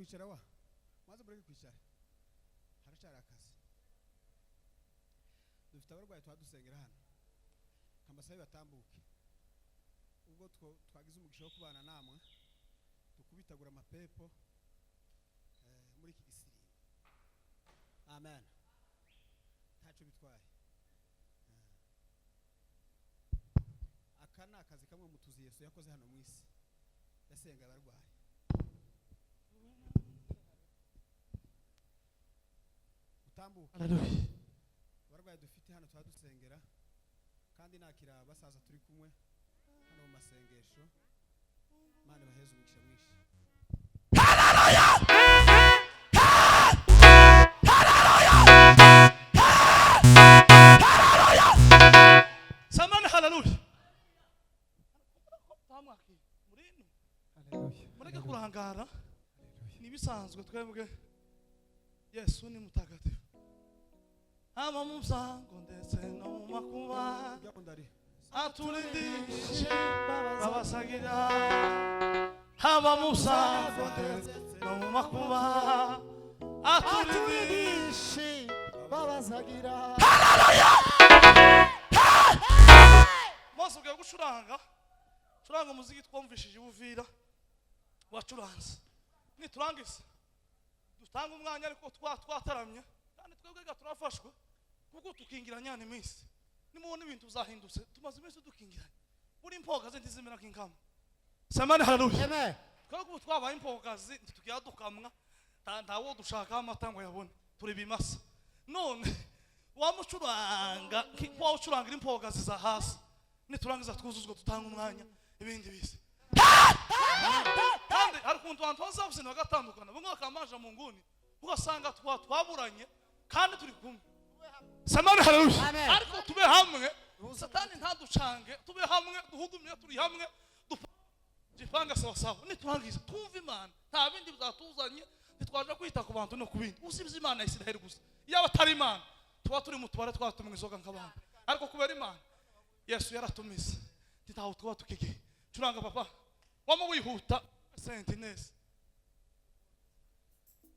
kwicara wa maze bureke kwicara haracyari akazi dufite abarwayi twadusengera hano kamasayi batambuke ubwo twagize umugisha wo kubana namwe tukubitagura amapepo muri iki gisiri amen ntaco bitwaye aka ni akazi kamwe mu tuzi Yesu yakoze hano mu isi yasenga abarwayi utambuka abarwayi dufite hano twadusengera kandi nakira abasaza turi kumwe hano mu masengesho Imana baheze umugisha mwinshi samani haleluya tamwaki murino haleluya mureke kurangara nibisanzwe twebwe Yesu ni mutagatifu ama mumsango ndetse no mu makuba aturindishe babasagira haba mumsango ndetse no mu makuba aturindishe babasagira haleluya Mose ugiye gucuranga umuziki twumvishije Buvira wacuranze niturangiza dutanga umwanya ariko twataramye kandi twebwe turafashwe kuko tukingiranya iminsi nimubona ibintu uzahindutse tumaze iminsi dukingiranya buri impogaze ntizimera nk'inkama samani haleluya amen twebwe twabaye impogaze tukiyadukamwa ntawo dushaka amata ngo yabone turi bimasa none wamucuranga kwa ucurangira impogaze za hasi niturangiza twuzuzwa dutanga umwanya ibindi bise kandi hari kuntu abantu bazavuze bagatandukana bamwe bakamaje mu nguni ugasanga twaburanye kandi turi kumwe samani haleluya ariko tube hamwe satani ntaducange tube hamwe duhudumye turi hamwe dupanga sawa niturangiza twumva Imana nta bindi bizatuzanye nitwaje kwita ku bantu no kubindi usibye Imana Isiraheli gusa yaba atari Imana tuba turi mu tubare twatumwe izoga nk'abantu ariko kubera Imana Yesu yaratumize titaho tuba tukige curanga papa wama wihuta sentinesi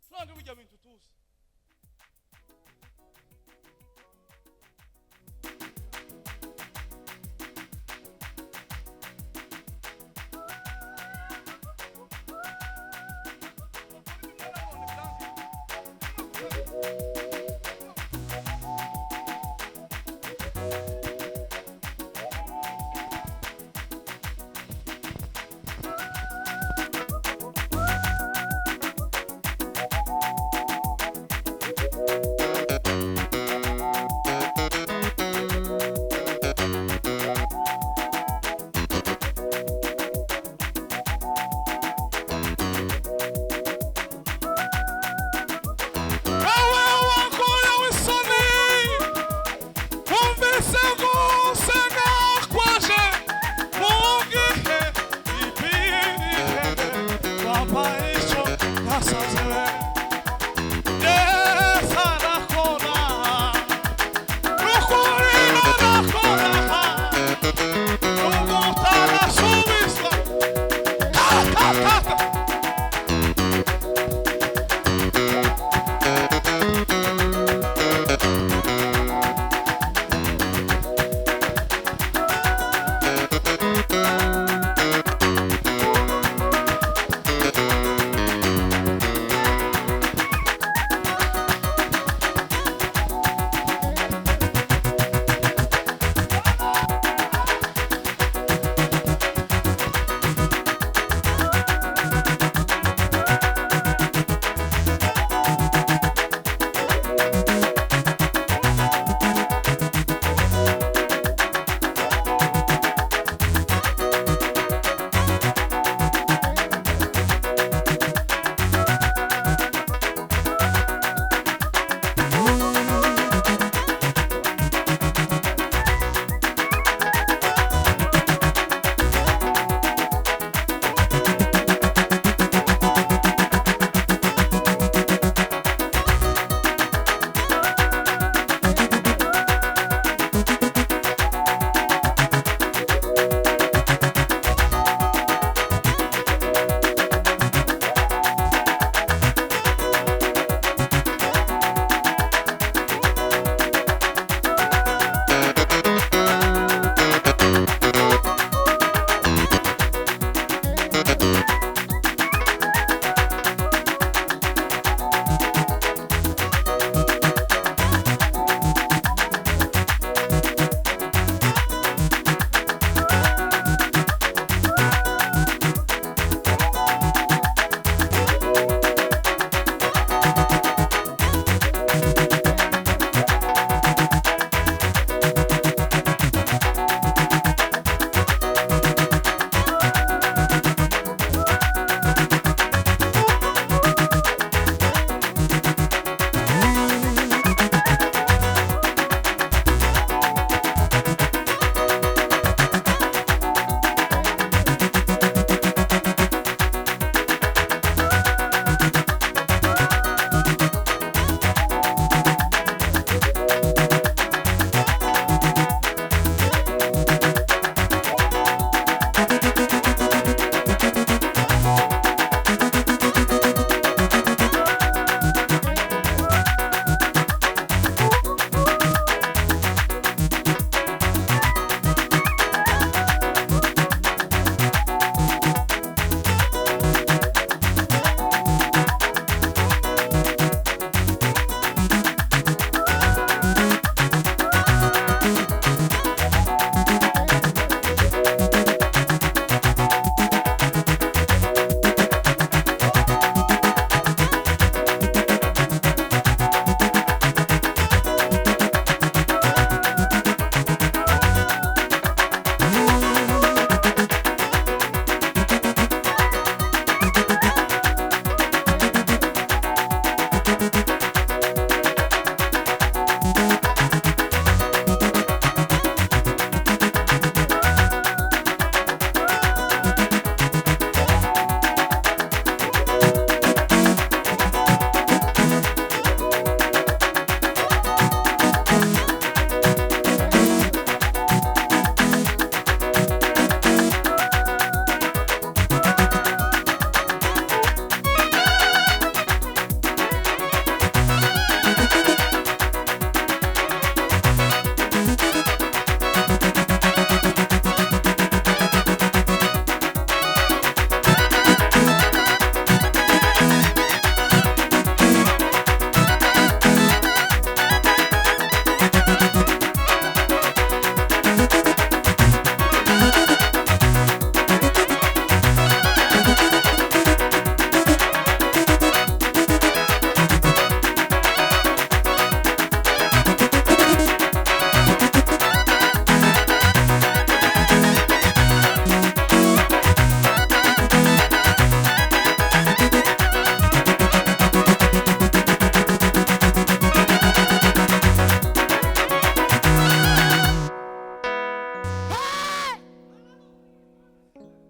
curanga bijya bintu tuzi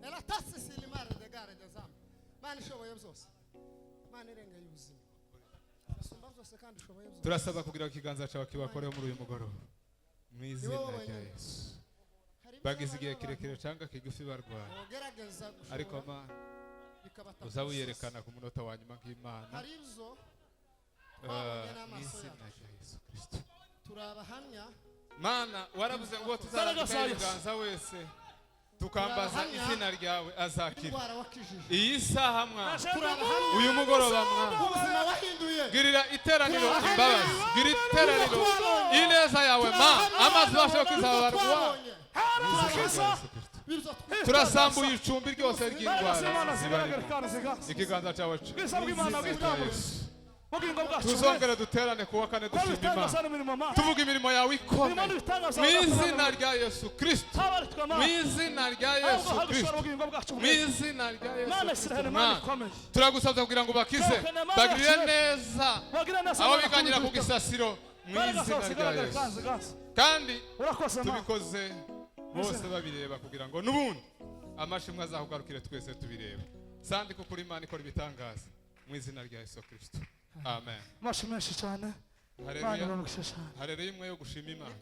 ela tasi silimare de gare de zam mani shoboye byose mani irengeye ubuzima asumba byose kandi shoboye byose turasaba kugira ikiganza cyawe kibakoreho muri uyu mugoroba mu izina rya Yesu bagize igihe kirekire cyangwa kigufi barwaye gerageza ariko Mana uzawiyerekana ku munota wa nyuma nk'Imana hari ibyo mu izina rya Yesu Kristo turabahamya Mana waravuze ngo tuzaragisa ibiganza wese tukambaza izina ryawe azakira indwara wakijije iyi saha mwana turabahamya uyu mugoroba mwana ubuzima wahinduye girira iteraniro imbabazi gira iteraniro ineza yawe ma amazi bashoboye kwizabarwa turasambuye icumbi ryose ry'indwara ikiganza cyawe tuzongere duterane kuwa kane dushima Imana tuvuga imirimo yawe ikomeye mu izina rya Yesu Kristo mu izina rya Yesu Kristo mu izina rya Yesu Kristo turagusabye kugira ngo bakize bagirire neza aho biganyira ku gisasiro mu izina rya Yesu kandi tubikoze bose babireba kugira ngo n'ubundi amashimwe azahugarukire twese tubireba sandi kuko Imana ikora ibitangaza mu izina rya Yesu Kristo amen Mashimeshi cyane. Haleluya. Haleluya imwe yo gushima Imana.